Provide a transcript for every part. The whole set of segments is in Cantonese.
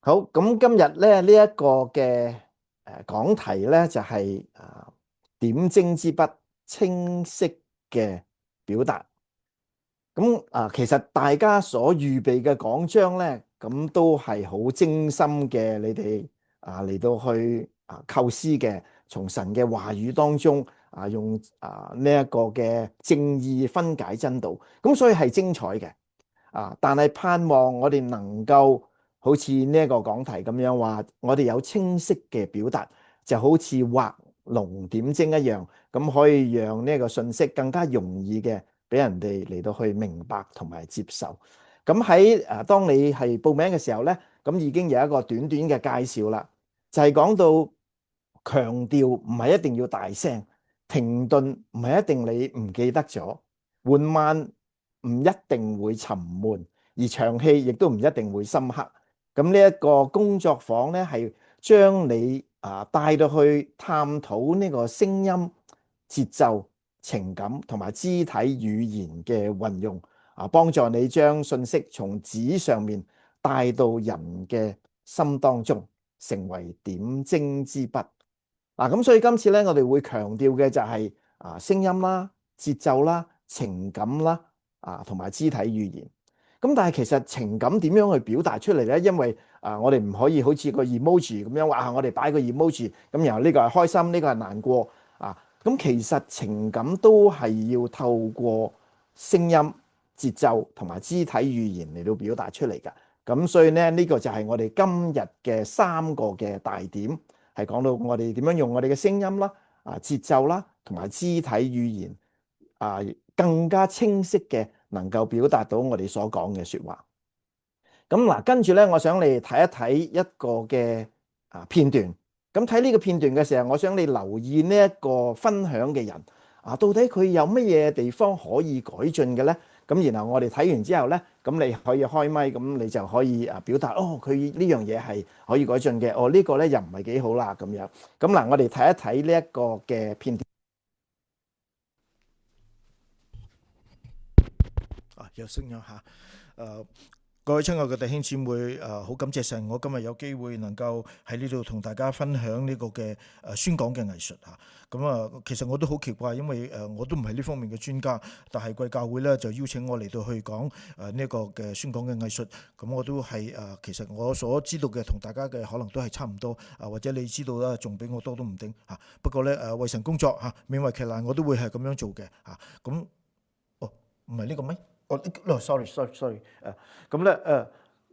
好，咁今日咧呢一個嘅講題咧就係點睛之筆，清晰嘅表達。咁其實大家所預備嘅講章咧，咁都係好精心嘅，你哋嚟到去構思嘅，從神嘅話語當中用呢一個嘅正義分解真道，咁所以係精彩嘅。但係盼望我哋能夠好似呢一個講題咁樣話，我哋有清晰嘅表達，就好似畫龍點睛一樣，咁可以讓呢個信息更加容易嘅俾人哋嚟到去明白同埋接受。咁喺當你係報名嘅時候呢，咁已經有一個短短嘅介紹啦，就係講到強調唔係一定要大聲，停頓唔係一定你唔記得咗，緩慢唔一定會沉悶，而長氣亦都唔一定會深刻。咁呢一個工作坊呢，係將你帶到去探討呢個聲音、節奏、情感同埋肢體語言嘅運用，幫助你將信息從紙上面帶到人嘅心當中，成為點睛之筆。咁所以今次咧，我哋會強調嘅就係聲音啦、節奏啦、情感啦，同埋肢體語言。咁但係其實情感點樣去表達出嚟咧？因為我哋唔可以好似個 emoji 咁樣話，我哋擺個 emoji，咁然後呢個係開心，呢個係難過咁其實情感都係要透過聲音、節奏同埋肢體語言嚟到表達出嚟㗎。咁所以咧，呢個就係我哋今日嘅三個嘅大點。係講到我哋點樣用我哋嘅聲音啦、節奏啦，同埋肢體語言更加清晰嘅能夠表達到我哋所講嘅説話。咁嗱，跟住咧，我想你睇一睇一個嘅片段。咁睇呢個片段嘅時候，我想你留意呢一個分享嘅人到底佢有乜嘢地方可以改進嘅咧？咁然後我哋睇完之後咧，咁你可以開咪，咁你就可以表達佢呢樣嘢係可以改進嘅。呢個咧又唔係幾好啦咁樣。咁嗱，我哋睇一睇呢一個嘅片段。有聲音嚇，各位親愛嘅弟兄姊妹，好感謝神，我今日有機會能夠喺呢度同大家分享呢個嘅宣講嘅藝術嚇。咁其實我都好奇怪，因為我都唔係呢方面嘅專家，但係貴教會咧就邀請我嚟到去講呢個嘅宣講嘅藝術。咁我都係其實我所知道嘅同大家嘅可能都係差唔多，或者你知道啦，仲比我多都唔定嚇。不過咧為神工作嚇，勉為其難，我都會係咁樣做嘅嚇。咁唔係呢個咩？sorry，咁咧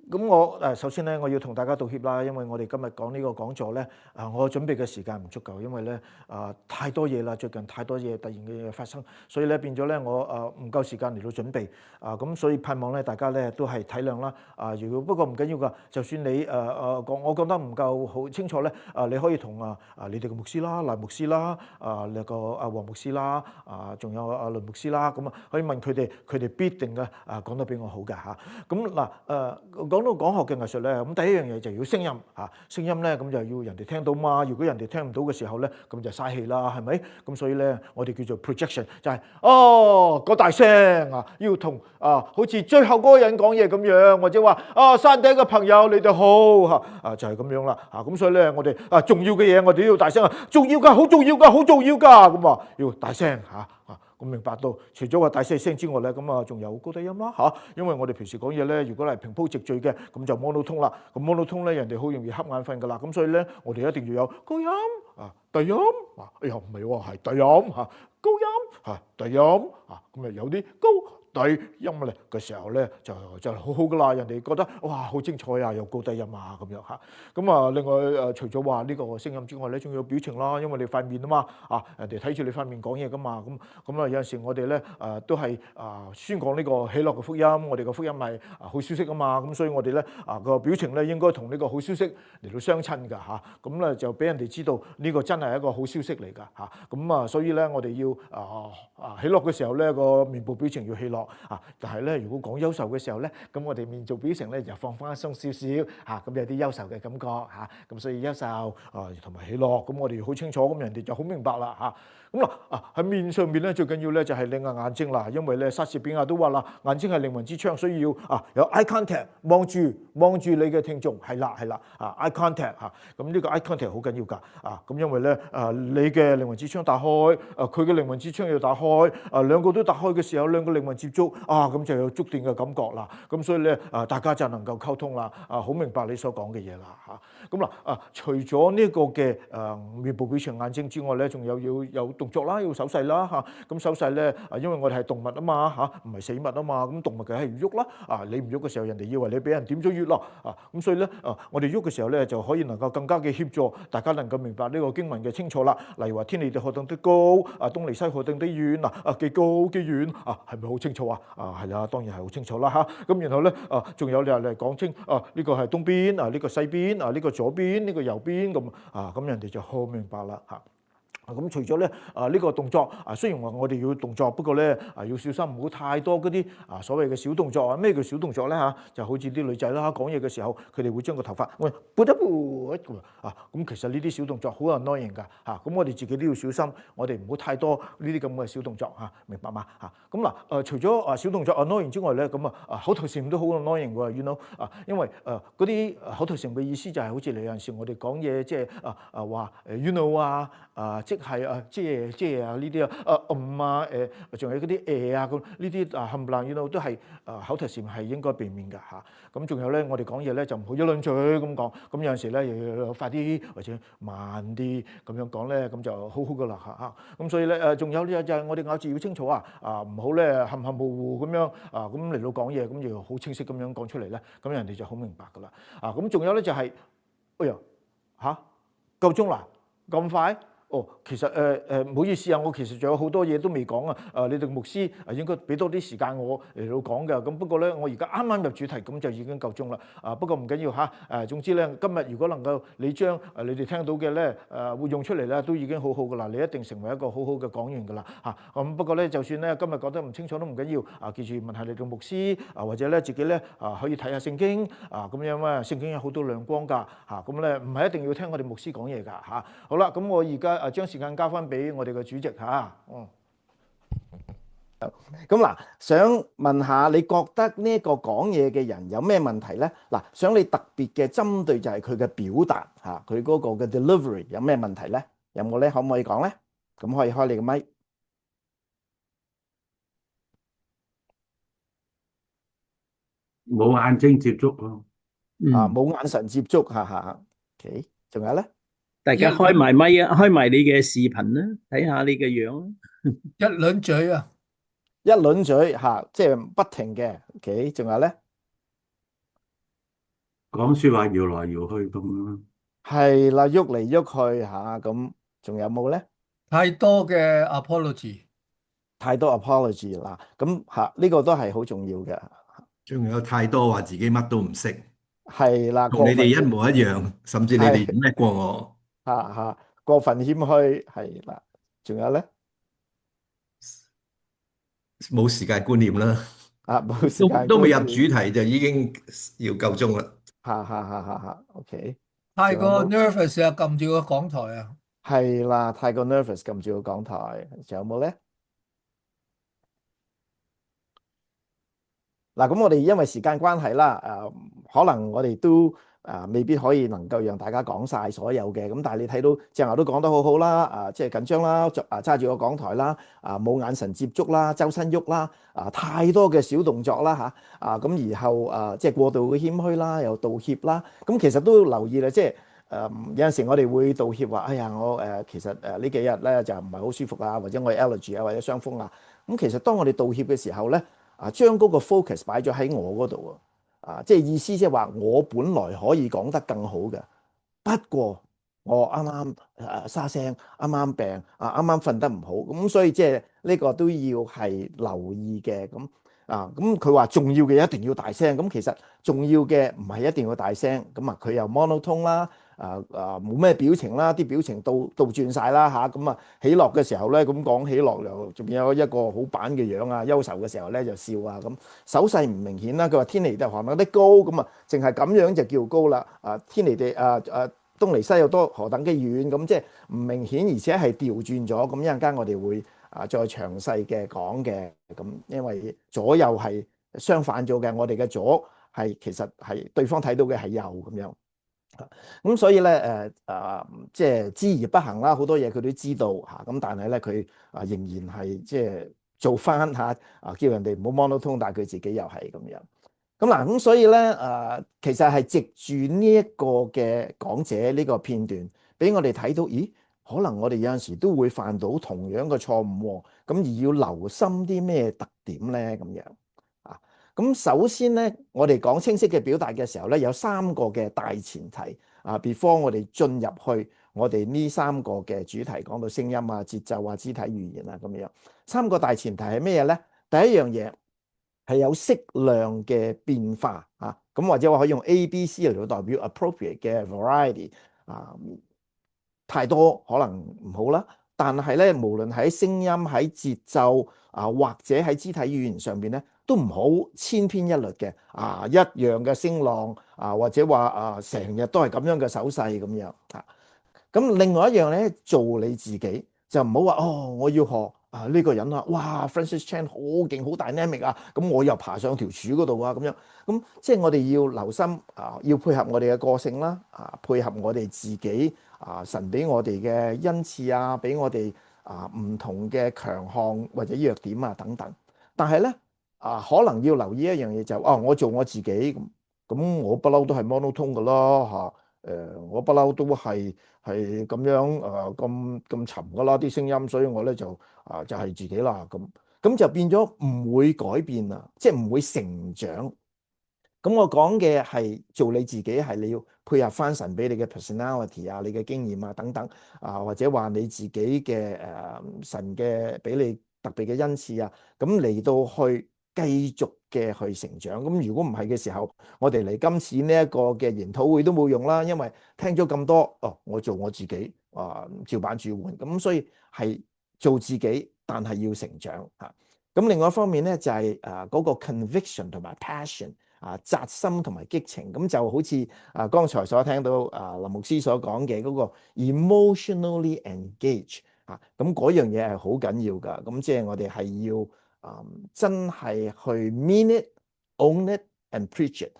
咁我首先咧，我要同大家道歉啦，因為我哋今日講呢個講座咧，我準備嘅時間唔足夠，因為咧太多嘢啦，最近太多嘢突然嘅嘢發生，所以咧變咗咧我唔夠時間嚟到準備咁所以盼望咧大家咧都係體諒啦如果不過唔緊要㗎，就算你講我覺得唔夠好清楚咧你可以同你哋嘅牧師啦、賴牧師啦、你個黃牧師啦仲有倫牧師啦，咁可以問佢哋，佢哋必定嘅講得比我好嘅嚇。咁嗱講到講學嘅藝術咧，咁第一樣嘢就要聲音聲音咧咁就要人哋聽到嘛。如果人哋聽唔到嘅時候咧，咁就嘥氣啦，係咪？咁所以咧，我哋叫做 projection， 就係個大聲要同好似最後嗰個人講嘢咁樣，或者話山頂嘅朋友你哋好就係咁樣啦咁所以咧，我哋重要嘅嘢我哋都要大聲重要㗎，好重要㗎，好重要㗎，咁要大聲咁明白到，除咗話大細聲之外咧，咁仲有高低音啦因為我哋平時講嘢咧，如果係平鋪直敍嘅，咁就 monotone 啦。咁 monotone咧，人哋好容易瞌眼瞓噶啦。咁所以咧，我哋一定要有高音低音哎呀唔係喎，係低音高音低音咁有啲高低音咧嘅時候咧，就好好噶啦。人哋覺得哇好精彩有高低音咁樣咁另外除咗話呢個聲音之外咧，仲有表情啦，因為你塊面啊嘛人哋睇住你塊面講嘢噶嘛。咁有陣時我哋咧都係宣講呢個喜樂嘅福音，我哋嘅福音係好消息啊嘛。咁所以我哋咧個表情咧應該同呢個好消息嚟到相親㗎咁咧就俾人哋知道呢個真係一個好消息嚟㗎咁所以咧我哋要喜樂嘅時候咧個面部表情要喜樂但係咧如果講憂愁嘅時候咧，咁我哋面部表情咧就放翻鬆少少咁有啲憂愁嘅感覺咁所以憂愁同埋喜樂，咁我哋好清楚，咁人哋就好明白啦咁嗱喺面上面咧最緊要咧就係你嘅眼睛啦，因為咧莎士比亞都話啦，眼睛係靈魂之窗，所以要有 eye contact 望住你嘅聽眾，係啦eye contact 咁呢個 eye contact 好緊要㗎咁因為咧你嘅靈魂之窗打開，佢嘅靈魂之窗要打開，兩個都打開嘅時候，兩個靈魂接觸咁就有觸電嘅感覺啦，咁所以咧大家就能夠溝通啦，好明白你所講嘅嘢啦咁嗱除咗呢個嘅面部表情眼睛之外咧，仲要有動作啦，要手勢啦咁手勢咧因為我哋係動物啊嘛唔係死物啊嘛，咁動物梗係要喐啦你唔喐嘅時候，人哋以為你俾人點咗穴咯咁所以咧我哋喐嘅時候咧就可以能夠更加嘅協助大家能夠明白呢個經文嘅清楚啦。例如話天離地何等的高東離西何等的遠幾高幾遠係咪好清楚係啦，當然係好清楚啦咁然後咧仲有你嚟講清呢個係東邊呢個西邊呢個左邊呢個右邊咁人哋就好明白啦咁除咗咧呢個動作雖然話我哋要動作，不過咧要小心唔好太多嗰啲所謂嘅小動作咩叫小動作咧就好似啲女仔啦，講嘢嘅時候佢哋會將個頭髮撥一撥咁其實呢啲小動作好 annoying 㗎咁我哋自己都要小心，我哋唔好太多呢啲咁嘅小動作明白嗎咁嗱除咗小動作 annoying 之外咧，咁口頭禪都好 annoying 喎，you know 因為嗰啲口頭禪嘅意思就係好似你有陣時我哋講嘢即係話you know即係即係呢啲仲有嗰啲咁呢啲冚唪唥 you know 都係口頭禪係應該避免㗎咁仲有咧，我哋講嘢咧就唔好一輪嘴咁講，咁有陣時咧又要快啲或者慢啲咁樣講咧，咁就好好㗎啦咁所以咧仲有呢就係我哋咬字要清楚唔好咧含含糊糊咁樣咁嚟到講嘢，咁要好清晰咁樣講出嚟咧，咁人哋就好明白㗎啦咁仲有咧就係哎呀夠鐘啦咁快？其實唔好意思我其實仲有好多嘢都未講你哋牧師應該俾多啲時間我嚟到講嘅，咁不過咧我而家啱啱入主題，咁就已經夠鐘啦不過唔緊要總之咧今日如果能夠你將你哋聽到嘅咧會用出嚟咧，都已經好好㗎啦，你一定成為一個好好嘅講員㗎啦咁不過咧就算咧今日講得唔清楚都唔緊要記住問下你哋牧師或者咧自己咧可以睇下聖經咁樣聖經有好多亮光㗎咁咧唔係一定要聽我哋牧師講嘢㗎好啦，咁我而家將時間交翻俾我哋嘅主席咁嗱，想問下你覺得呢一個講嘢嘅人有咩問題咧？嗱，想你特別嘅針對就係佢嘅表達佢嗰個嘅 delivery 有咩問題咧？有冇咧？可唔可以講咧？咁可以開你個咪。冇眼睛接觸咯，冇眼神接觸OK，仲有咧？大家開埋咪開埋你嘅視頻啦，睇下你嘅樣一輪嘴一輪嘴即係不停嘅。OK，仲有咧？講說話搖來搖去咁咯。係啦，喐嚟喐去咁仲有冇咧？太多嘅 apology，太多 apology 啦，咁呢個都係好重要嘅。仲有太多話自己乜都唔識，係啦，同你哋一模一樣，甚至你哋叻過我。過分謙虛係啦，仲有咧？冇時間觀念啦，冇時間都未入主題就已經要夠鐘啦。OK，太過 nervous 撳住個講台係啦，太過 nervous 撳住個講台，仲有冇咧？嗱，咁我哋因為時間關係啦，可能我哋都未必可以能夠讓大家講晒所有嘅，咁但係你睇到正話都講得好好啦，即係緊張啦，揸住個講台啦，冇眼神接觸啦，周身喐啦，太多嘅小動作啦咁然後即係過度嘅謙虛啦，又道歉啦，咁其實都要留意啦，即係有陣時我哋會道歉話，哎呀我其實呢幾日咧就唔係好舒服或者我係 allergy 或者傷風咁其實當我哋道歉嘅時候咧，將嗰個 focus 擺咗喺我嗰度即係意思即係話我本來可以講得更好嘅，不過我啱啱沙聲，啱啱病啱啱瞓得唔好，咁所以即係呢個都要係留意嘅。咁佢話重要嘅一定要大聲，咁其實重要嘅唔係一定要大聲，咁佢又 monotone 啦，冇咩表情啦，啲表情倒轉晒啦咁喜樂嘅時候咧，咁講喜樂又仲有一個好板嘅樣憂愁嘅時候咧就笑咁手勢唔明顯啦。佢話天離地何等的高，咁淨係咁樣就叫高啦。天離地東離西有多何等嘅遠，咁即係唔明顯，而且係調轉咗。咁一陣間我哋會再詳細嘅講嘅。咁因為左右係相反咗嘅，我哋嘅左係其實係對方睇到嘅係右咁樣。咁所以咧即係知而不行啦，好多嘢佢都知道嚇，咁但係咧佢仍然係即係做翻嚇叫人哋唔好 monotone，但係佢自己又係咁樣。咁嗱，咁所以咧其實係藉住呢一個嘅講者呢個片段，俾我哋睇到，咦？可能我哋有陣時都會犯到同樣嘅錯誤喎，咁而要留心啲咩特點咧？咁樣啊，咁首先咧，我哋講清晰嘅表達嘅時候咧，有3個嘅大前提啊，before 我哋進入去我哋呢3個嘅主題，講到聲音啊、節奏啊、肢體語言啊咁樣，3個大前提係咩嘢咧？第一樣嘢係有適量嘅變化啊，咁或者我可以用 A、B、C 嚟到代表 appropriate 嘅 variety 啊，太多可能唔好啦。但係咧，無論喺聲音、喺節奏啊，或者喺肢體語言上邊咧，都唔好千篇一律嘅啊，一樣嘅聲浪啊，或者話成日都係咁樣嘅手勢咁樣啊。咁另外一樣咧，做你自己就唔好話我要學呢個人啊，哇 Francis Chan 好勁好 dynamic 啊，咁我又爬上條柱嗰度啊咁樣。咁即係我哋要留心要配合我哋嘅個性啦，配合我哋自己神俾我哋嘅恩賜啊，俾我哋唔同嘅強項或者弱點啊等等。但係咧可能要留意一樣嘢就我做我自己咁我不嬲都係 monotone 㗎啦我不嬲都係咁樣咁沉㗎啦啲聲音，所以我咧就係自己啦咁就變咗唔會改變啦，即係唔會成長。咁我講嘅係做你自己，係你要配合翻神俾你嘅 personality 啊，你嘅經驗啊等等或者話你自己嘅神嘅俾你特別嘅恩賜啊，咁嚟到去繼續嘅去成長。咁如果唔係嘅時候，我哋嚟今次呢一個嘅研討會都冇用啦，因為聽咗咁多我做我自己照板煮碗，咁所以係做自己，但係要成長嚇。咁另外一方面咧就係嗰個 conviction 同埋 passion。扎心同埋激情，咁就好似剛才所聽到林牧師所講嘅嗰個 emotionally engage 咁嗰樣嘢係好緊要㗎。咁即係我哋係要真係去 mean it、own it and preach it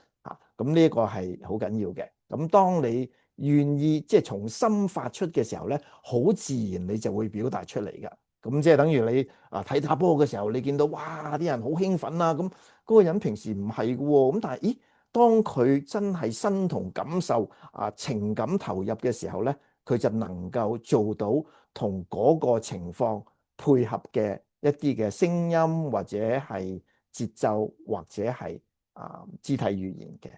咁呢一個係好緊要嘅。咁當你願意即係從心發出嘅時候咧，好自然你就會表達出嚟㗎。咁即係等於你睇打波嘅時候，你見到哇啲人好興奮啊，咁嗰個人平時唔係嘅喎，咁但係咦，當佢真係身同感受情感投入嘅時候咧，佢就能夠做到同嗰個情況配合嘅一啲嘅聲音或者係節奏或者係肢體語言嘅。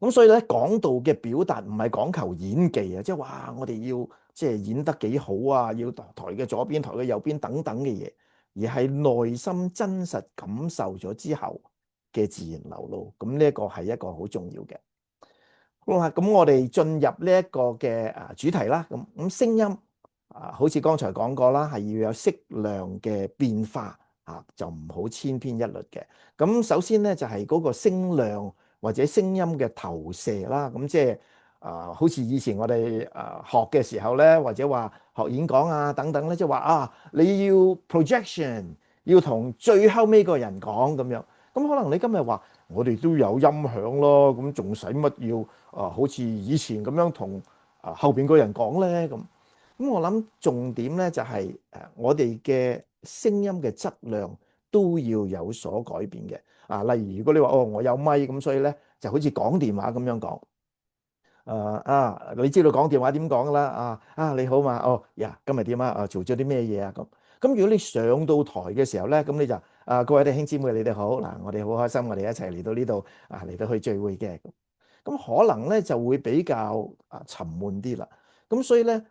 咁所以咧，講道嘅表達唔係講求演技啊，即係哇，我哋要即係演得幾好啊，要台嘅左邊、台嘅右邊等等嘅嘢，而係內心真實感受咗之後嘅自然流露。咁呢一個係一個好重要嘅。好啦，咁我哋進入呢一個嘅主題啦。咁聲音好似剛才講過啦，係要有適量嘅變化就唔好千篇一律嘅。咁首先咧就係嗰個聲量或者聲音嘅投射啦。咁即係好似以前我哋學嘅時候咧，或者話學演講啊等等咧，即係話你要 projection 要同最後尾個人講咁樣。咁可能你今日話我哋都有音響咯，咁仲使乜要好似以前咁樣同後邊個人講咧咁？咁我諗重點咧就係我哋嘅聲音嘅質量都要有所改變嘅。例如如果你話我有咪咁，所以咧就好似講電話咁樣講。你知道講電話點講噶啦？你好嘛？今日點啊？做咗啲咩嘢啊？咁如果你上到台嘅時候咧，咁你就各位弟兄姊妹你哋好嗱，我哋好開心，我哋一齊嚟到呢度嚟到去聚會嘅。咁可能咧就會比較沉悶啲啦。咁所以咧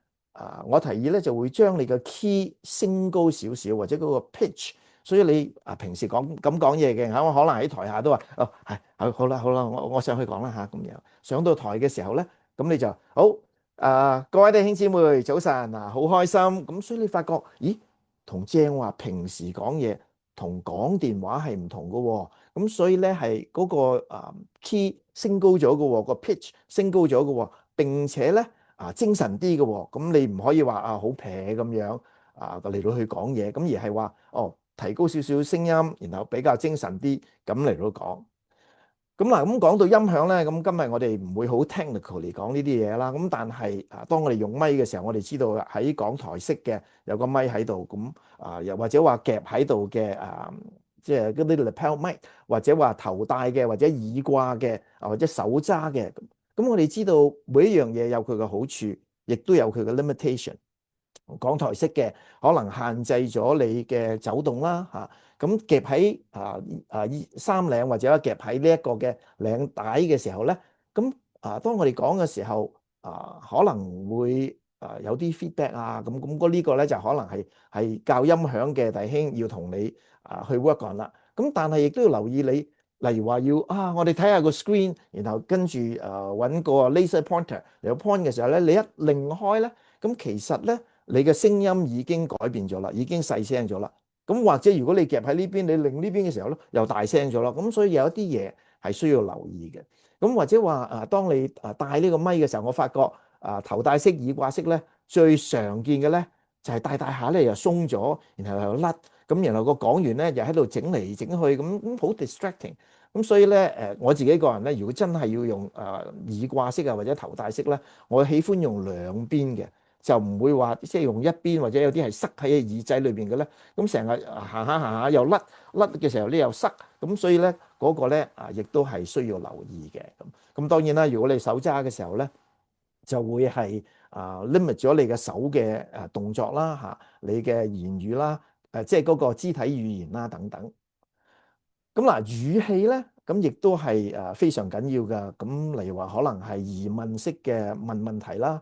我提議咧就會將你嘅 key 升高少少，或者嗰個 pitch。所以你平時咁講嘢嘅我可能喺台下都話係好啦，我上去講啦嚇咁樣。上到台嘅時候咧，咁你就好各位弟兄姊妹早晨好開心。咁所以你發覺咦，同正話平時講嘢同講電話係唔同嘅喎。咁所以咧係嗰個key 升高咗嘅喎，個 pitch 升高咗嘅喎。並且咧精神啲嘅喎。咁你唔可以話好撇咁樣嚟到去講嘢，咁而係話提高少少聲音，然後比較精神啲咁嚟到講。咁嗱，咁講到音響咧，咁今日我哋唔會好 technical 嚟講呢啲嘢啦。咁但係當我哋用咪嘅時候，我哋知道喺講台式嘅有個咪喺度，咁又或者話夾喺度嘅即係嗰啲 lapel mic，或者話頭戴嘅，或者耳掛嘅，或者手揸嘅。咁我哋知道每一樣嘢有佢嘅好處，亦都有佢嘅 limitation。講台式嘅可能限制咗你嘅走動啦嚇，咁夾喺衫領或者夾喺呢一個嘅領帶嘅時候咧，咁當我哋講嘅時候可能會有啲 feedback 咁呢個咧就可能係教音響嘅弟兄要同你去 work on 啦。咁但係亦都要留意你，例如話要我哋睇下個 screen，然後跟住揾個 laser pointer 嚟個 point 嘅時候咧，你一擰開咧，咁其實咧你嘅聲音已經改變咗啦，已經細聲咗啦。咁或者如果你夾喺呢邊，你擰呢邊嘅時候咧，又大聲咗啦。咁所以有一啲嘢係需要留意嘅。咁或者話當你戴呢個咪嘅時候，我發覺頭戴式、耳掛式咧，最常見嘅咧就係戴下咧又鬆咗，然後又甩，咁然後個講員咧又喺度整嚟整去，咁好 distracting。咁所以咧我自己個人咧，如果真係要用耳掛式或者頭戴式咧，我喜歡用兩邊嘅。就唔會話即係用一邊，或者有啲係塞喺耳仔裏邊嘅咧，咁成日行下又甩嘅時候咧又塞，咁所以咧嗰個咧亦都係需要留意嘅。咁當然啦，如果你手揸嘅時候咧，就會係limit 咗你嘅手嘅動作啦你嘅言語啦即係嗰個肢體語言啦等等。咁嗱語氣咧，咁亦都係非常緊要㗎。咁例如話可能係疑問式嘅問題啦。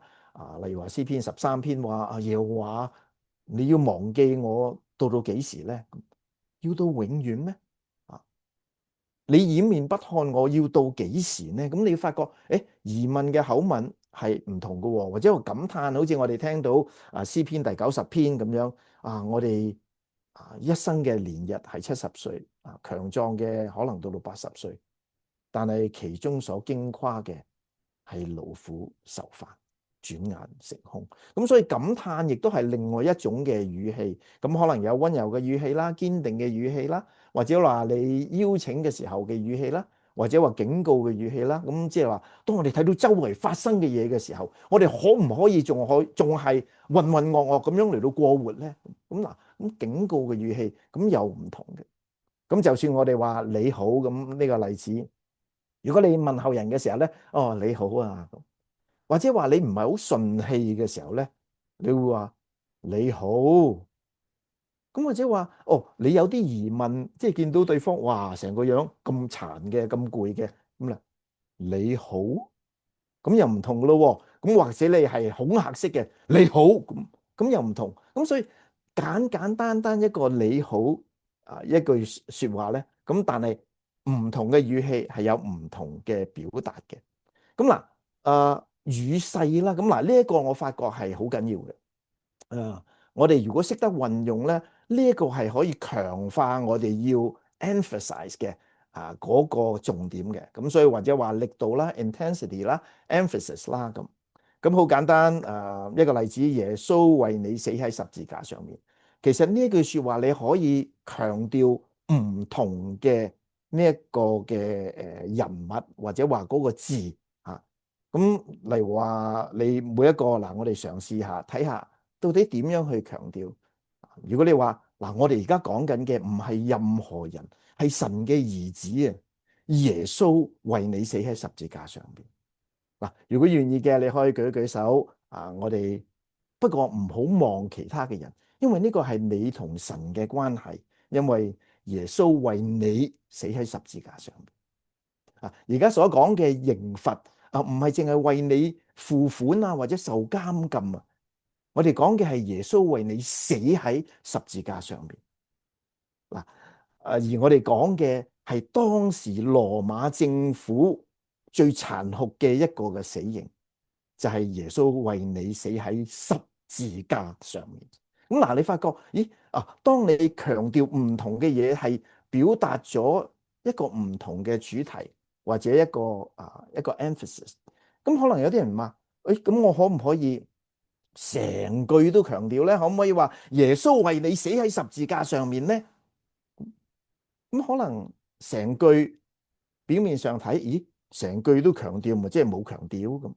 例如話詩篇13篇話耶和華你要忘記我到幾時咧？要到永遠咩？你掩面不看我要到幾時呢？咁你發覺疑問嘅口吻係唔同嘅喎，或者個感嘆，好似我哋聽到詩篇第90篇咁樣我哋一生嘅年日係70歲強壯嘅可能到80歲，但係其中所經誇嘅係勞苦愁煩，轉眼成空。咁所以感嘆亦都係另外一種嘅語氣，咁可能有溫柔嘅語氣啦，堅定嘅語氣啦，或者話你邀請嘅時候嘅語氣啦，或者話警告嘅語氣啦。咁即係話，當我哋睇到周圍發生嘅嘢嘅時候，我哋可唔可以仲係渾渾噩噩咁樣嚟到過活咧？咁警告嘅語氣咁又唔同嘅。咁就算我哋話你好咁呢個例子，如果你問候人嘅時候咧，你好啊，或者話你唔係好順氣嘅時候咧，你會話你好。咁或者話你有啲疑問，即係見到對方哇成個樣咁殘嘅咁攰嘅咁啦，你好，咁又唔同咯。咁或者你係恐嚇式嘅你好，咁又唔同。咁所以簡單一個你好一句說話咧，咁但係唔同嘅語氣係有唔同嘅表達嘅。咁嗱語勢啦，咁嗱呢一個我發覺係好緊要嘅。我哋如果識得運用咧，呢一個係可以強化我哋要 emphasize 嘅嗰個重點嘅。咁所以或者話力度啦、intensity 啦、emphasis 啦咁好簡單。一個例子，耶穌為你死喺十字架上面。其實呢一句說話你可以強調唔同嘅呢一個嘅人物，或者話嗰個字咁例如話你每一個我哋嘗試下睇下到底點樣去強調。如果你話我哋而家講緊嘅唔係任何人，係神嘅兒子耶穌為你死喺十字架上邊。如果願意嘅，你可以舉一舉手我哋不過唔好望其他嘅人，因為呢個係你同神嘅關係，因為耶穌為你死喺十字架上邊。而家所講嘅刑罰唔係淨係為你付款或者受監禁我哋講嘅係耶穌為你死喺十字架上邊。而我哋講嘅係當時羅馬政府最殘酷嘅一個嘅死刑，就係耶穌為你死喺十字架上面。咁你發覺當你強調唔同嘅嘢，係表達咗一個唔同嘅主題，或者一個emphasis。咁可能有啲人話咁我可唔可以成句都強調咧？可唔可以話耶穌為你死喺十字架上面咧？咁可能成句表面上睇，咦，成句都強調，咪即係冇強調咁。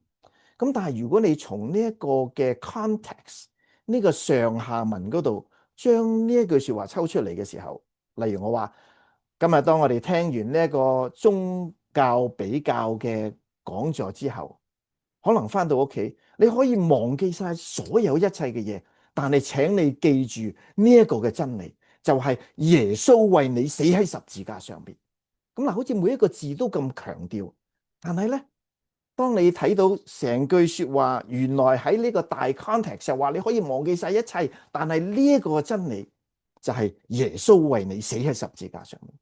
咁但係如果你從呢一個嘅 context 呢個上下文嗰度將呢一句說話抽出嚟嘅時候，例如我話今日當我哋聽完呢一個宗教比較嘅講座之後，可能翻到屋企你可以忘記晒所有一切嘅嘢，但係請你記住呢一個嘅真理，就係耶穌為你死喺十字架上邊。咁嗱，好似每一個字都咁強調，但係咧，當你睇到成句說話，原來喺呢個大 context 就話你可以忘記晒一切，但係呢一個真理就係耶穌為你死喺十字架上面。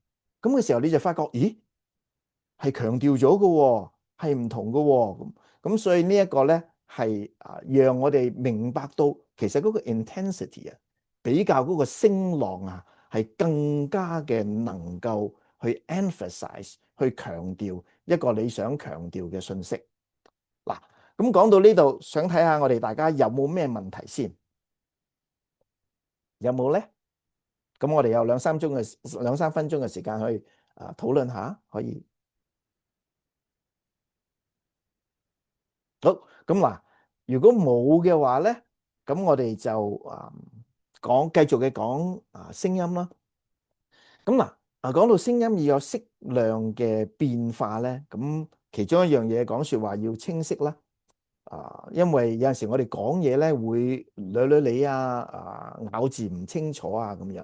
咁嘅時候你就發覺，咦，係強調咗嘅，係唔同嘅。咁所以呢一個咧係讓我哋明白到其實嗰個 intensity 啊，比較嗰個聲浪啊，係更加嘅能夠去 emphasize 去強調一個你想強調嘅信息。嗱，咁講到呢度，想睇下我哋大家有冇咩問題先？有冇咧？咁我哋有兩三分鐘嘅時間去討論下，可以。好，咁嗱，如果冇嘅話咧，咁我哋就繼續嘅講聲音啦。咁嗱，講到聲音要有適量嘅變化咧，咁其中一樣嘢講說話要清晰啦。因為有陣時我哋講嘢咧會捋捋你咬字唔清楚咁樣。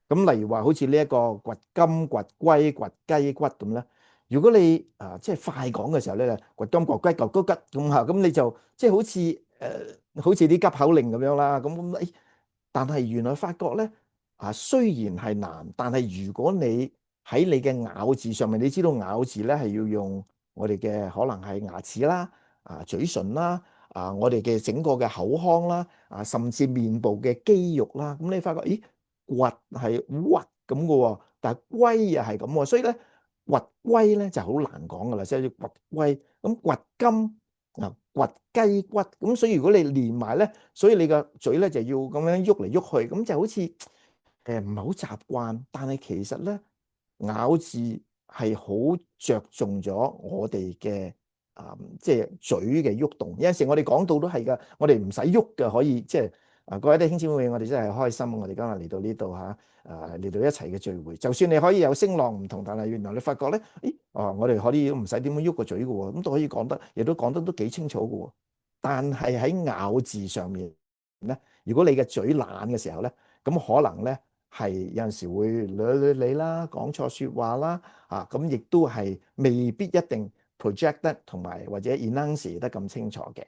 咁例如話好似呢一個掘金、掘龜、掘雞骨咁咧。如果你即係快講嘅時候咧，掘金、掘龜、掘骨咁嚇，咁你就即係好似啲急口令咁樣啦。咁但係原來發覺咧雖然係難，但係如果你喺你嘅咬字上面，你知道咬字咧係要用我哋嘅可能係牙齒啦。嘴唇啦，我哋嘅整個嘅口腔啦，甚至面部嘅肌肉啦，咁你發覺，咦，掘係屈咁嘅喎，但係龜又係咁喎，所以咧，掘龜咧就好難講噶啦，即係掘龜，咁掘金掘雞骨，咁所以如果你連埋咧，所以你個嘴咧就要咁樣喐嚟喐去，咁就好似唔係好習慣，但係其實咧咬字係好着重咗我哋嘅。即係嘴嘅喐動，有陣時我哋講到都係噶，我哋唔使喐嘅，可以即係各位弟兄姊妹，我哋真係開心，我哋今日嚟到呢度嚟到一齊嘅聚會，就算你可以有聲浪唔同，但係原來你發覺咧，我哋可以唔使點樣喐個嘴嘅喎，咁都可以講得，亦都講得都幾清楚嘅喎。但係喺咬字上面咧，如果你嘅嘴懶嘅時候咧，咁可能咧係有陣時會捋你啦，講錯説話啦，咁亦都係未必一定project 得同埋或者 enunciate 得咁清楚嘅。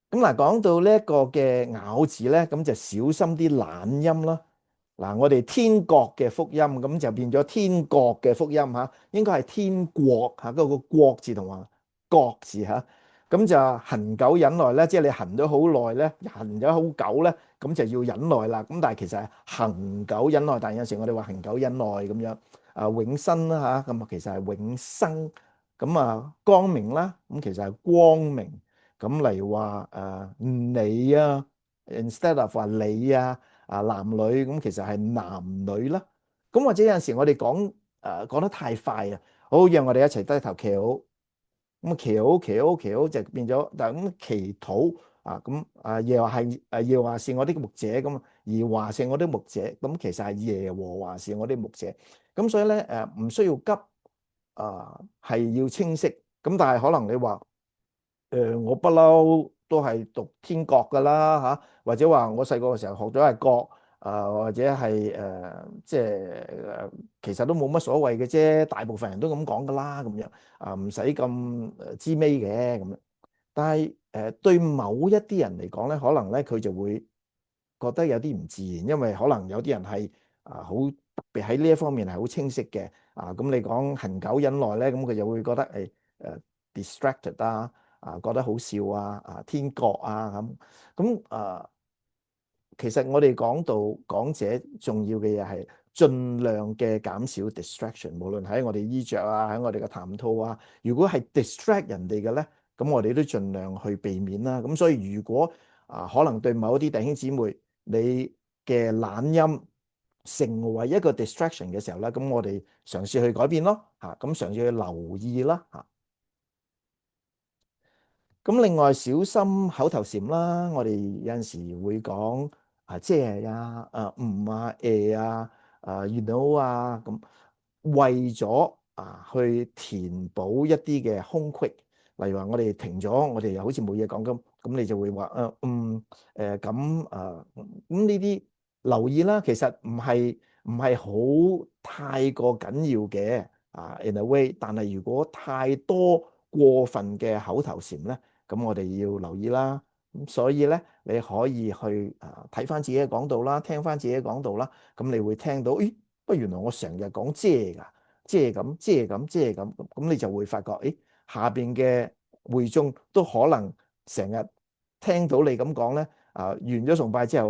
咁嗱，講到呢一個嘅咬字咧，咁就小心啲懶音啦。嗱，我哋天國嘅福音咁就變咗天國嘅福音嚇，應該係天國嚇，嗰個國字同埋國字嚇。咁就恆久忍耐咧，即係你行咗好耐咧，行咗好久咧，咁就要忍耐啦。咁但係其實係恆久忍耐，但係有時我哋話恆久忍耐咁樣永生啦嚇，咁其實係永生。咁光明啦，咁其實係光明。咁例如話你instead of 話你男女，咁其實係男女啦。咁或者有陣時我哋講得太快好讓我哋一齊低頭祈禱。咁祈禱就變咗，但係咁祈禱咁耶和華是我的牧者，咁耶和華是我的牧者，咁其實係耶和華是我的牧者。咁所以咧唔需要急係要清晰。咁但係可能你話我不嬲都係讀天國噶啦或者話我細個嘅時候學咗係國或者係即係其實都冇乜所謂嘅啫，大部分人都咁講噶啦咁樣唔使咁知尾嘅咁樣。但係對某一啲人嚟講咧，可能咧佢就會覺得有啲唔自然，因為可能有啲人係好特別喺呢一方面係好清晰嘅咁你講恆久忍耐咧，咁佢就會覺得distracted覺得好笑天國咁其實我哋講者重要嘅嘢係盡量嘅減少 distraction，無論喺我哋衣着喺我哋嘅談吐如果係 distract 人哋嘅咧，咁我哋都盡量去避免啦。咁所以如果可能對某一啲弟兄姊妹，你嘅懶音成為一個 distraction 嘅時候咧，咁我哋嘗試去改變咯，咁嘗試去留意啦，咁另外小心口頭禪啦，我哋有陣時會講姐啊、唔啊、you know 啊，咁為咗去填補一啲嘅空隙，例如話我哋停咗，我哋又好似冇嘢講咁你就會話咁呢啲留意啦，其實唔係好太過緊要嘅in a way，但係如果太多過分嘅口頭禪咧，咁我哋要留意啦。咁所以咧，你可以去睇翻自己嘅講道啦，聽翻自己嘅講道啦。咁你會聽到，咦？原來我成日講姐㗎，姐咁，姐咁，姐咁。咁你就會發覺，下邊嘅會眾都可能成日聽到你咁講咧。完咗崇拜之後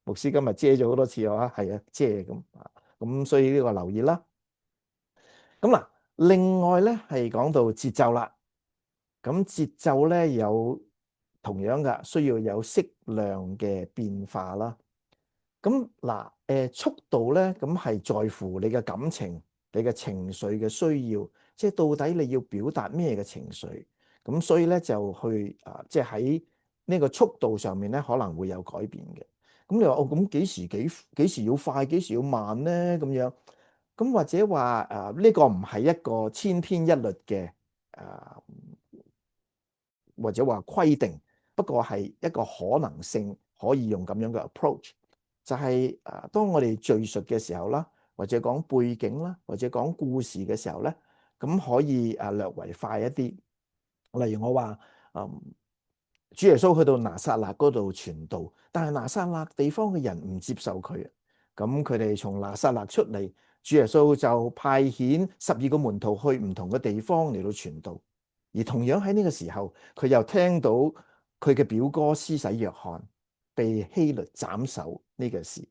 牧師今日姐咗好多次係啊，姐咁。咁所以呢個留意啦。咁嗱，另外咧係講到節奏啦。咁節奏咧有同樣噶，需要有適量嘅變化啦。咁嗱，速度咧咁係在乎你嘅感情、你嘅情緒嘅需要，即係到底你要表達咩嘅情緒。咁所以咧就去即係喺呢個速度上面咧可能會有改變嘅。咁你話咁幾時要快，幾時要慢咧？咁樣咁或者話呢個唔係一個千篇一律嘅或者話規定，不過係一個可能性，可以用咁樣嘅 approach，就係當我哋敘述嘅時候啦，或者講背景啦，或者講故事嘅時候咧，咁可以略為快一啲。例如我話主耶穌去到拿撒勒嗰度傳道，但係拿撒勒地方嘅人唔接受佢，咁佢哋從拿撒勒出嚟，主耶穌就派遣12個門徒去唔同嘅地方嚟到傳道。而同樣喺呢個時候，佢又聽到佢嘅表哥施洗約翰被希律斬首呢個事。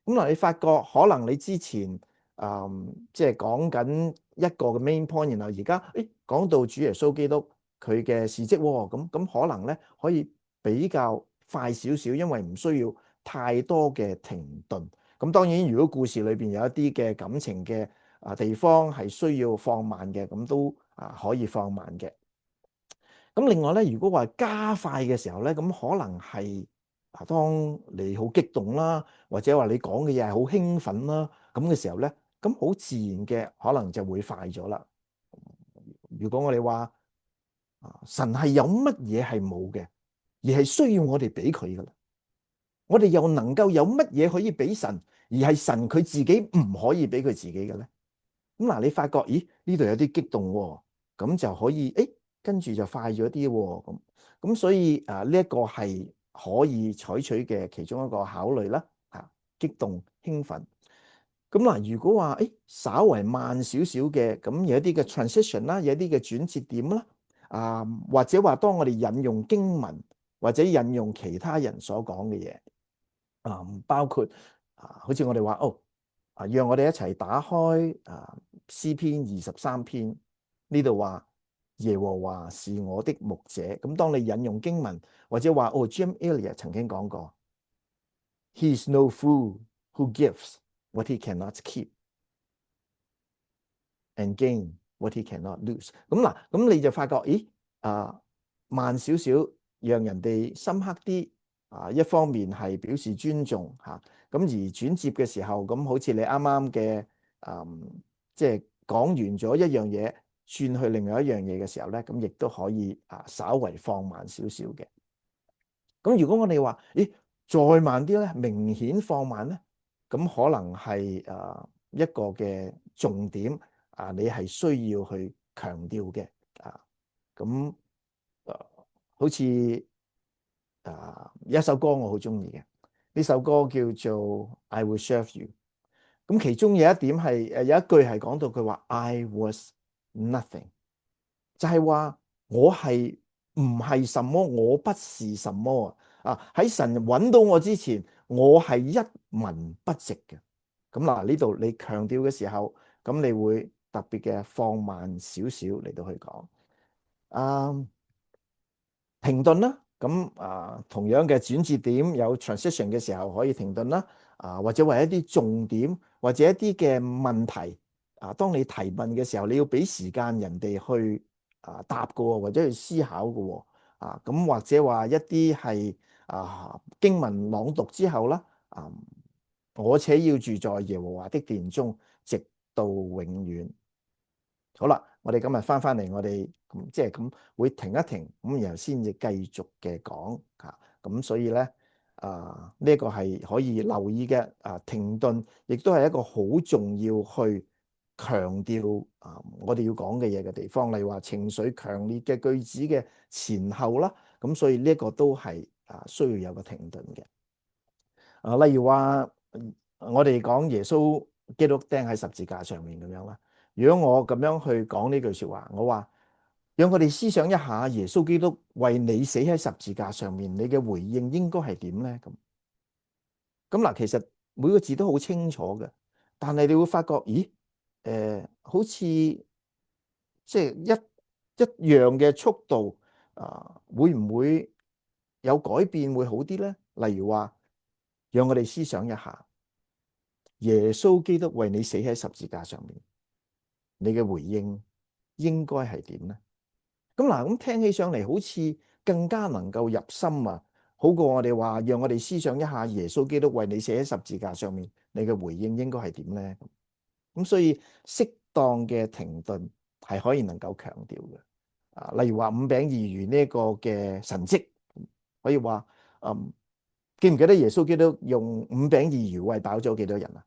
咁嗱，你發覺可能你之前即係講緊一個嘅 main point，然後而家講到主耶穌基督佢嘅事蹟喎，咁可能咧可以比較快少少，因為唔需要太多嘅停頓。咁當然，如果故事裏邊有一啲嘅感情嘅地方係需要放慢嘅，咁都可以放慢嘅。咁另外咧，如果話加快嘅時候咧，咁可能係當你好激動啦，或者話你講嘅嘢係好興奮啦，咁嘅時候咧，咁好自然嘅可能就會快咗啦。如果我哋話神係有乜嘢係冇嘅，而係需要我哋俾佢噶啦，我哋又能夠有乜嘢可以俾神，而係神佢自己唔可以俾佢自己嘅咧？咁嗱，你發覺呢度有啲激動喎，咁就可以跟住就快咗啲喎，咁所以呢一個係可以採取嘅其中一個考慮啦，激動興奮。咁嗱，如果話稍為慢少少嘅，咁有一啲嘅 transition 啦，有一啲嘅轉折點啦，或者話當我哋引用經文或者引用其他人所講嘅嘢，包括好似我哋話讓我哋一齊打開詩篇23篇，呢度話耶和華是我的牧者。咁當你引用經文或者話Jim Elliot 曾經講過 ，He is no fool who gives what he cannot keep and gain what he cannot lose。咁嗱，咁你就發覺慢少少，讓人哋深刻啲。一方面係表示尊重咁而轉接嘅時候，咁好似你啱啱嘅即係講完咗一樣嘢，轉去另外一樣嘢嘅時候咧，咁亦都可以稍為放慢少少嘅。咁如果我哋話再慢啲咧，明顯放慢咧，咁可能係一個嘅重點你係需要去強調嘅咁好似一首歌我好中意嘅，呢首歌叫做 I Will Serve You。咁其中有一點係有一句係講到佢話 I was nothing， 就係話我係唔係什麼，我不是什麼喺神揾到我之前，我係一文不值嘅。咁嗱，呢度你強調嘅時候，咁你會特別嘅放慢少少嚟到去講。停頓啦。咁同樣嘅轉折點有 transition 嘅時候可以停頓啦。或者為一啲重點或者一啲嘅問題當你提問嘅時候，你要俾時間人哋去答嘅喎，或者去思考嘅喎。咁或者話一啲係經文朗讀之後啦，我且要住在耶和華的殿中，直到永遠。好啦，我哋今日翻嚟，我哋即係咁會停一停，咁然後先至繼續嘅講嚇。咁所以咧，呢一個係可以留意嘅。停頓亦都係一個好重要去強調我哋要講嘅嘢嘅地方，例如話情緒強烈嘅句子嘅前後啦。咁所以呢一個都係需要有個停頓嘅。例如話我哋講耶穌基督釘喺十字架上面咁樣啦。如果我咁樣去講呢句說話，我話讓我哋思想一下，耶穌基督為你死喺十字架上面，你嘅回應應該係點呢？咁嗱，其實每個字都好清楚嘅，但係你會發覺，咦，好似即係一樣嘅速度會唔會有改變會好啲呢？例如話，讓我哋思想一下，耶穌基督為你死喺十字架上面，你嘅回應應該係點呢？咁嗱，咁聽起上嚟好似更加能夠入心啊，好過我哋話讓我哋思想一下耶穌基督為你死喺十字架上面，你嘅回應應該係點呢？咁所以適當嘅停頓係可以能夠強調嘅。例如話五餅二魚呢一個嘅神蹟，可以話記唔記得耶穌基督用五餅二魚餵飽咗幾多人啊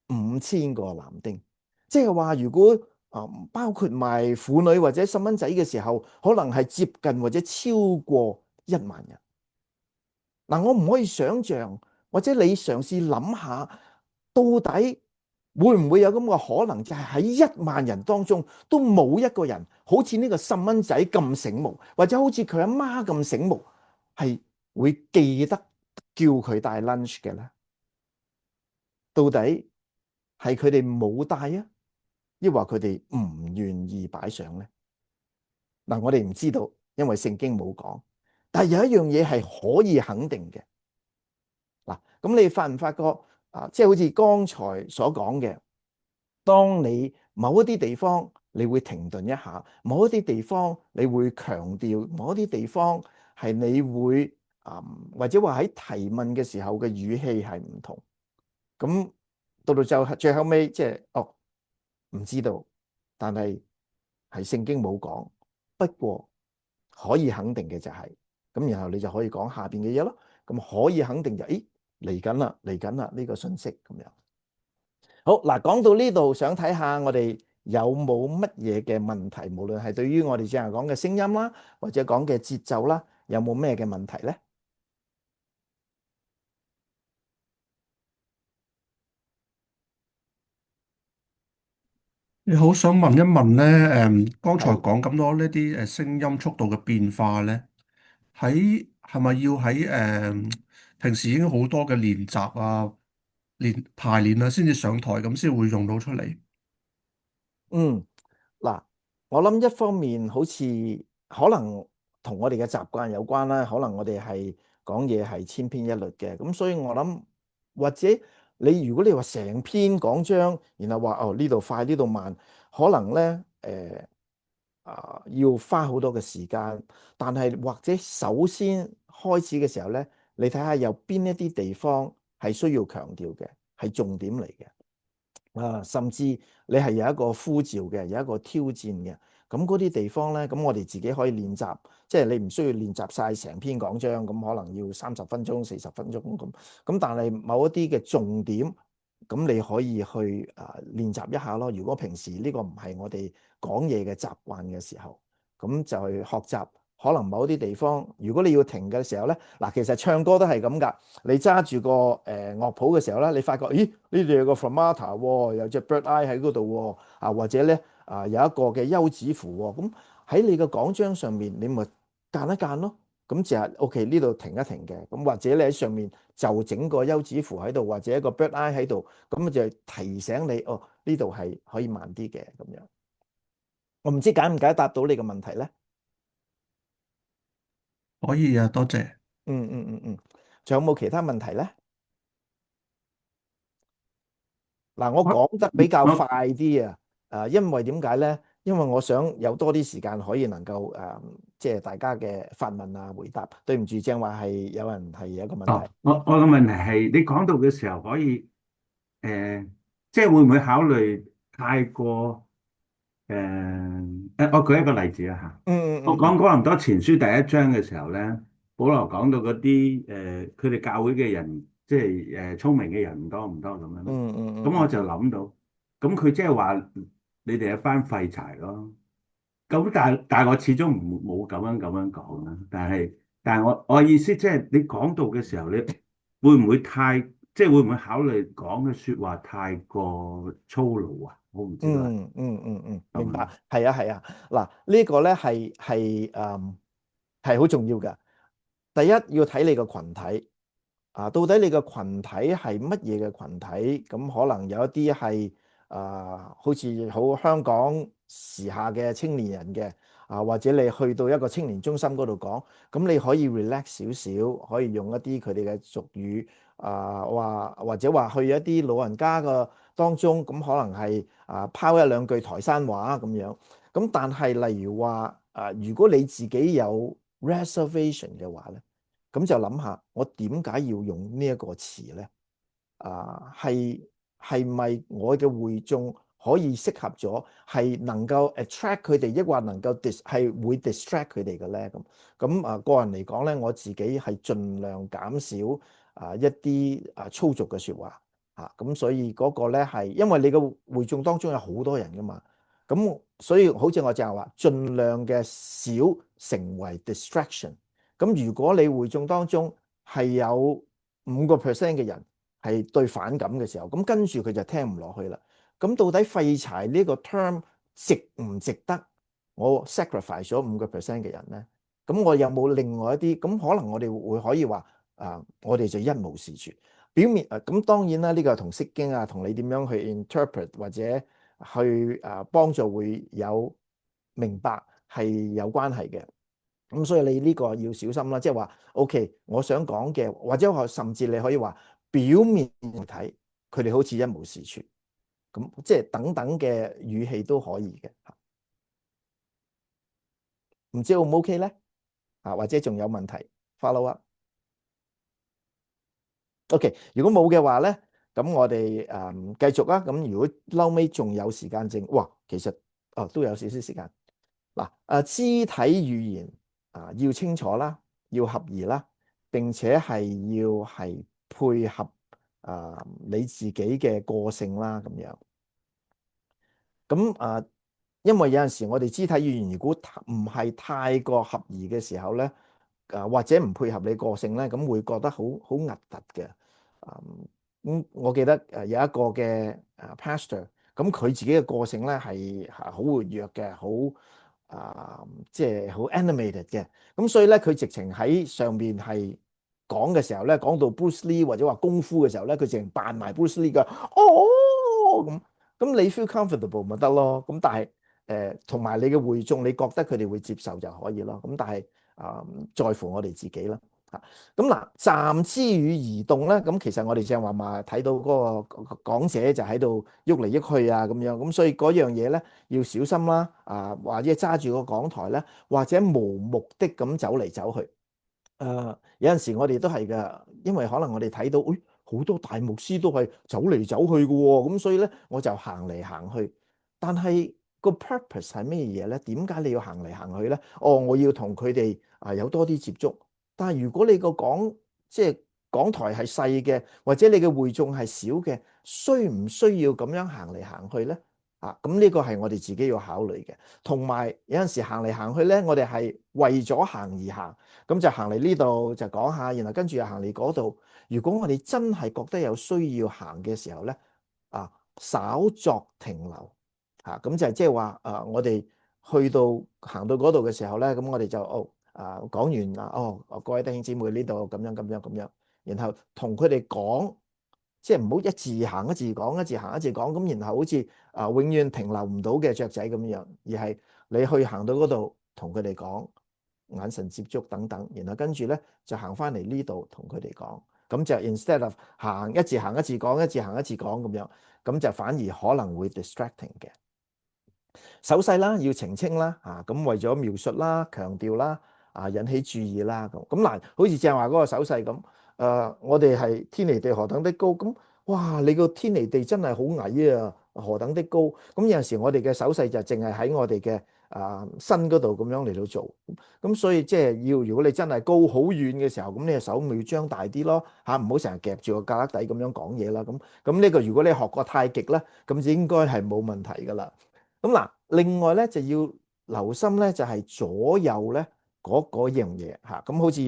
？5000個男丁。即係話，如果包括埋婦女或者細蚊仔嘅時候，可能係接近或者超過1萬人。嗱，我唔可以想象，或者你嘗試諗下，到底會唔會有咁嘅可能，就係喺1萬人當中都冇一個人好似呢個細蚊仔咁醒目，或者好似佢阿媽咁醒目，係會記得叫佢帶 lunch 嘅咧？到底係佢哋冇帶啊，抑或佢哋唔願意擺上咧？嗱，我哋唔知道，因為聖經冇講。但係有一樣嘢係可以肯定嘅。嗱，咁你發唔發覺即係好似剛才所講嘅，當你某一啲地方你會停頓一下，某一啲地方你會強調，某一啲地方係你會或者話喺提問嘅時候嘅語氣係唔同。咁到最後尾，即係唔知道，但係聖經冇講。不過可以肯定嘅就係咁，然後你就可以講下邊嘅嘢咯。咁可以肯定就嚟緊啦，嚟緊啦呢個信息咁樣。好嗱，講到呢度，想睇下我哋有冇乜嘢嘅問題，無論係對於我哋正係講嘅聲音啦，或者講嘅節奏啦，有冇咩嘅問題咧？你好，想問一問咧，剛才係講咁多呢啲聲音速度嘅變化咧，係咪要喺平時已經好多嘅練習啊、排練啊，先至上台咁先會用到出嚟？嗯。嗱，我諗一方面好似可能同我哋嘅習慣有關啦，可能我哋係講嘢係千篇一律嘅，咁所以我諗或者如果你話成篇講章，然後話呢度快呢度慢，可能咧要花好多嘅時間，但係或者首先開始嘅時候咧，你睇下有邊一啲地方係需要強調嘅，係重點嚟嘅。甚至你係有一個呼召嘅，有一個挑戰嘅，咁嗰啲地方咧，咁我哋自己可以練習，即係你唔需要練習晒成篇講章，咁可能要30分鐘、40分鐘咁但係某一啲嘅重點，咁你可以去練習一下咯。如果平時呢個唔係我哋講嘢嘅習慣嘅時候，咁就去學習。可能某啲地方，如果你要停嘅時候咧，嗱，其實唱歌都係咁噶。你揸住個樂譜嘅時候咧，你發覺，咦，呢度有個 fermata 喎，有隻 bird eye 喺嗰度喎，或者咧有一個嘅休止符喎，咁喺你嘅講章上面，你咪間一間咯。咁就係 OK，呢度停一停嘅。咁或者你喺上面就整個休止符喺度，或者一個 bird eye 喺度，咁就提醒你，呢度係可以慢啲嘅咁樣。我唔知解唔解答到你嘅問題咧？可以啊，多謝。仲有冇其他問題咧？嗱，我我講得比較我快啲啊，因為點解咧？因為我想有多啲時間可以能夠即係大家嘅發問啊、回答。對唔住，正話係有人係有一個問題。我嘅問題係，你講到嘅時候可以誒，即係會唔會考慮太過我舉一個例子啊嚇。我講哥林多前書第一章嘅時候咧，保羅講到嗰啲佢哋教會嘅人，即係聰明嘅人唔多咁樣。咁我就諗到，咁佢即係話你哋係班廢柴咯。咁但係我始終冇咁樣講啦。但係我意思即係你講到嘅時候，你會唔會即係會唔會考慮講嘅説話太過粗魯啊？我唔知啦。明白，咁啊，係啊，係啊。嗱，呢個咧係好重要嘅。第一要睇你個群體到底你個群體係乜嘢嘅群體？咁可能有一啲係好似好香港時下嘅青年人嘅或者你去到一個青年中心嗰度講，咁你可以 relax 少少，可以用一啲佢哋嘅俗語或者話去一啲老人家嘅當中，咁可能係拋一兩句台山話咁樣。咁但係例如話如果你自己有 reservation 嘅話咧，咁就諗下我點解要用呢一個詞咧？係咪我嘅會眾可以適合咗，係能夠 attract 佢哋，抑或能夠係會 distract 佢哋嘅咧？咁個人嚟講咧，我自己係盡量減少一啲粗俗嘅説話咁所以嗰個咧係因為你嘅會眾當中有好多人噶嘛，咁所以好似我就係話，盡量嘅少成為 distraction。咁如果你會眾當中係有5% 嘅人係對反感嘅時候，咁跟住佢就聽唔落去啦。咁到底廢柴呢個 term 值唔值得我 sacrifice 咗5% 嘅人咧？咁我有冇另外一啲？咁可能我哋會可以話我哋就一無是處。表面咁當然啦，呢個同釋經同你點樣去 interpret 或者去幫助會有明白係有關係嘅。咁所以你呢個要小心啦，即係話 OK，我想講嘅，或者甚至你可以話表面嚟睇，佢哋好似一無是處，咁即係等等嘅語氣都可以嘅。唔知 O 唔 OK 咧？或者仲有問題 follow up。OK，如果冇嘅話咧，咁我哋繼續啦。咁如果嬲尾仲有時間剩，哇，其實都有少少時間。嗱，肢體語言要清楚啦，要合宜啦，並且係要係配合你自己嘅個性啦，咁樣。咁因為有陣時我哋肢體語言如果唔係太過合宜嘅時候咧，或者唔配合你個性咧，咁會覺得好核突嘅。我記得有一個嘅pastor，咁佢自己嘅個性咧係好活躍嘅，好即係好 animated 嘅。咁所以咧，佢直情喺上邊係講嘅時候咧，講到 Bruce Lee 或者話功夫嘅時候咧，佢直情扮埋 Bruce Lee 嘅。咁你 feel comfortable 咪得咯？咁但係同埋你嘅會眾，你覺得佢哋會接受就可以咯。咁但係在乎我哋自己啦。咁嗱，站姿與移動咧，咁其實我哋正話嘛睇到嗰個講者就喺度喐嚟喐去咁樣，咁所以嗰樣嘢咧要小心啦。或者揸住個講台咧，或者無目的咁走嚟走去。有陣時我哋都係噶，因為可能我哋睇到，好多大牧師都係走嚟走去嘅喎，咁所以咧我就行嚟行去。但係個 purpose 係咩嘢咧？點解你要行嚟行去咧？我要同佢哋有多啲接觸。但係如果你個即係講台係細嘅，或者你嘅會眾係少嘅，需唔需要咁樣行嚟行去咧？咁呢個係我哋自己要考慮嘅。同埋有陣時行嚟行去咧，我哋係為咗行而行，咁就行嚟呢度就講下，然後跟住又行嚟嗰度。如果我哋真係覺得有需要行嘅時候咧，稍作停留，咁就係即係話我哋去到行到嗰度嘅時候咧，咁我哋就講完各位弟兄姊妹呢度咁樣咁樣咁樣，然後同佢哋講，即係唔好一字行一字講，一字行一字講，咁然後好似永遠停留唔到嘅雀仔咁樣，而係你去行到嗰度同佢哋講，眼神接觸等等，然後跟住咧就行翻嚟呢度同佢哋講，咁就 instead of 行一次講，一次行一次講咁樣，咁就反而可能會 distracting 嘅。手勢啦，要澄清啦，咁為咗描述啦、強調啦，引起注意啦，咁嗱，好似正話嗰個手勢咁，我哋係天離地何等的高，咁哇，你個天離地真係好矮啊，何等的高，咁有陣時我哋嘅手勢就淨係喺我哋嘅身嗰度咁樣嚟到做，咁所以即係如果你真係高好遠嘅時候，咁你嘅手咪要張大啲咯，唔好成日夾住個胳肋底咁樣講嘢啦，咁呢個如果你學過太極咧，咁就應該係冇問題噶啦。咁嗱，另外咧就要留心咧，就係左右咧嗰樣嘢嚇。咁好似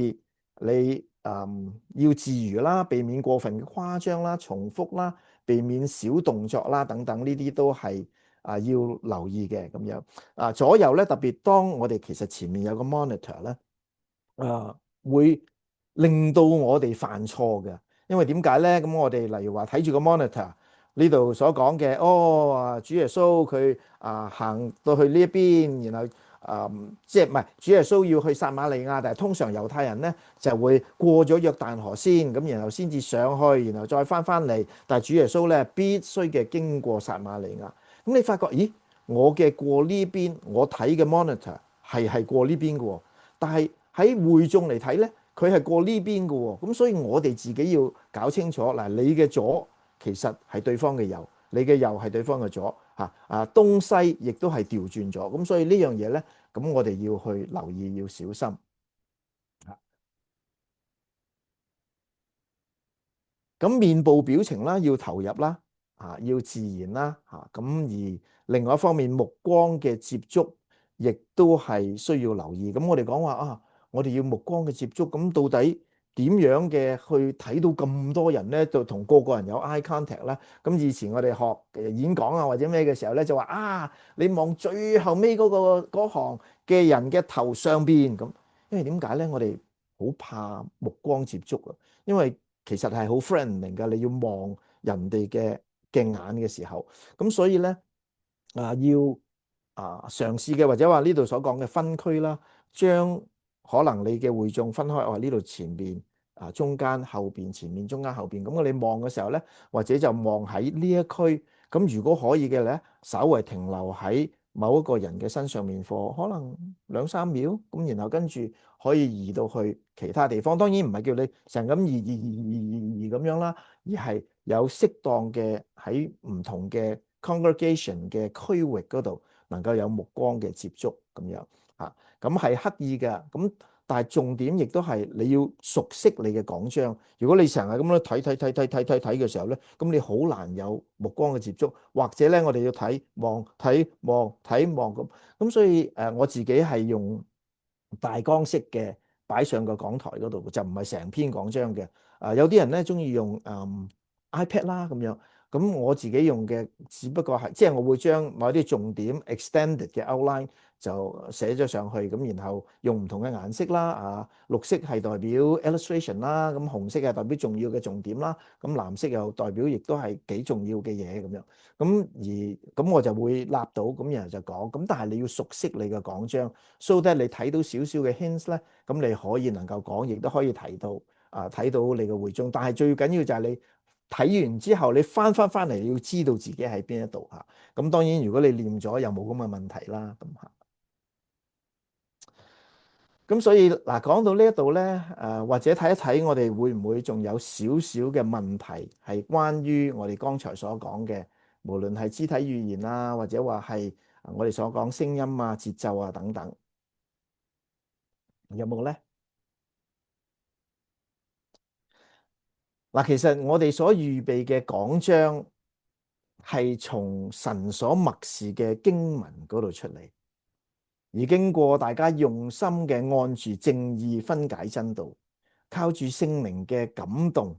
你要自如啦，避免過分嘅誇張啦、重複啦，避免小動作啦等等，呢啲都係要留意嘅咁樣。左右咧，特別當我哋其實前面有個 monitor 咧，會令到我哋犯錯嘅。因為點解咧？咁我哋例如話睇住個 monitor。呢度所講嘅，主耶穌佢行到去呢一邊，然後即係唔係主耶穌要去撒瑪利亞，但係通常猶太人咧就會過咗約旦河先，咁然後先至上去，然後再翻嚟。但係主耶穌咧必須嘅經過撒瑪利亞。咁你發覺，咦？我嘅過呢邊，我睇嘅 monitor 係過呢邊嘅喎，但係喺會眾嚟睇咧，佢係過呢邊嘅喎。咁所以我哋自己要搞清楚嗱，你嘅左其實係對方嘅右，你嘅右係對方嘅左，東西亦都係調轉咗，咁所以呢樣嘢咧，咁我哋要去留意，要小心。咁面部表情啦，要投入啦，要自然啦，咁而另外一方面，目光嘅接觸亦都係需要留意。咁我哋講話我哋要目光嘅接觸，咁到底點樣嘅去睇到咁多人咧，就同個人有 eye contact 啦。咁以前我哋學演講或者咩嘅時候咧，就話你望最後尾嗰行嘅人嘅頭上邊咁，因為點解咧？我哋好怕目光接觸啊，因為其實係好 friendly 㗎，你要望人哋嘅眼嘅時候，咁所以咧要嘗試嘅，或者話呢度所講嘅分區啦，將可能你嘅會眾分開，呢度前邊中間後邊，前面中間後邊，咁我哋望嘅時候咧，或者就望喺呢一區，咁如果可以嘅咧，稍為停留喺某一個人嘅身上面課，可能2-3秒，咁然後跟住可以移到去其他地方。當然唔係叫你成咁移咁樣啦，而係有適當嘅喺唔同嘅 congregation 嘅區域嗰度能夠有目光嘅接觸咁樣嚇，咁係刻意嘅。咁但係重點亦都係你要熟悉你嘅講章。如果你成日咁樣睇嘅時候咧，咁你好難有目光嘅接觸，或者咧我哋要睇望咁。所以我自己係用大綱式嘅擺上個講台嗰度，就唔係成篇講章嘅。有啲人咧中意用iPad 啦咁樣，咁我自己用嘅只不過係即係我會將某啲重點 extended 嘅 outline 就寫咗上去，咁然後用唔同嘅顏色啦，綠色係代表 illustration 啦，咁紅色係代表重要嘅重點啦，咁藍色又代表亦都係幾重要嘅嘢咁樣，咁我就會立到，咁然後就講，咁但係你要熟悉你嘅講章 so that 你睇到少少嘅 hints 咧，咁你可以能夠講，亦都可以提到睇到你嘅會眾，但係最緊要就係你睇完之後，你翻嚟，你要知道自己喺邊一度嚇。咁當然，如果你練咗，又冇咁嘅問題啦。咁所以嗱，講到呢一度咧，或者睇一睇我哋會唔會仲有少少嘅問題係關於我哋剛才所講嘅，無論係肢體語言啊，或者話係我哋所講聲音啊、節奏啊等等，有冇咧？嗱，其實我哋所預備嘅講章係從神所默示嘅經文嗰度出嚟，而經過大家用心嘅按住正義分解真道，靠住聖靈嘅感動，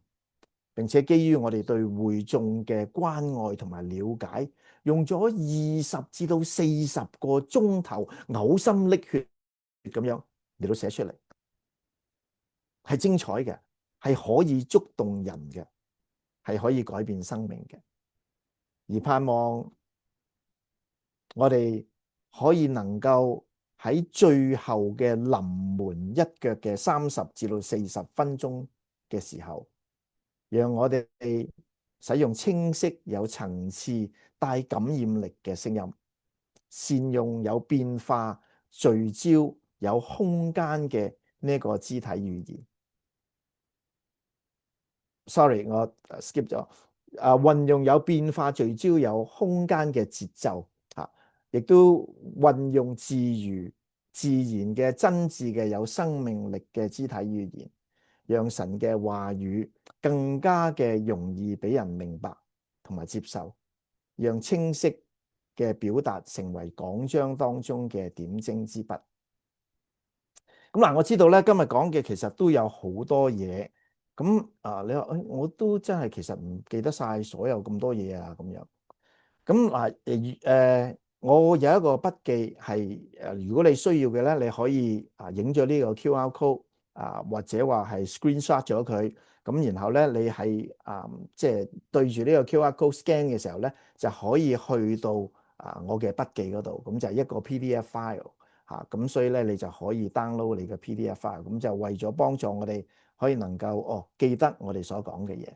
並且基於我哋對會眾嘅關愛同埋了解，用咗20至到40個鐘頭嘔心瀝血咁樣嚟到寫出嚟，係精彩嘅，係可以觸動人嘅，係可以改變生命嘅，而盼望我哋可以能夠喺最後嘅臨門一腳嘅30至到40分鐘嘅時候，讓我哋使用清晰、有層次、帶感染力嘅聲音，善用有變化、聚焦、有空間嘅呢個肢體語言。Sorry， 我 skip 咗。運用有變化、聚焦、有空間嘅節奏，亦都運用自然嘅真摯嘅有生命力嘅肢體語言，讓神嘅話語更加嘅容易俾人明白同埋接受，讓清晰嘅表達成為講章當中嘅點睛之筆。咁嗱，我知道咧今日講嘅其實都有好多嘢。咁你話我都真係其實唔記得晒所有咁多嘢啊，咁樣。咁嗱我有一個筆記係如果你需要嘅咧，你可以影咗呢個 QR code 或者話係 screenshot 咗佢。咁然後咧你係即係對住呢個 QR code scan 嘅時候咧，就可以去到我嘅筆記嗰度。咁就係一個 PDF file 咁所以咧你就可以 download 你嘅 PDF file。咁就為咗幫助我哋可以能夠記得我哋所講嘅嘢。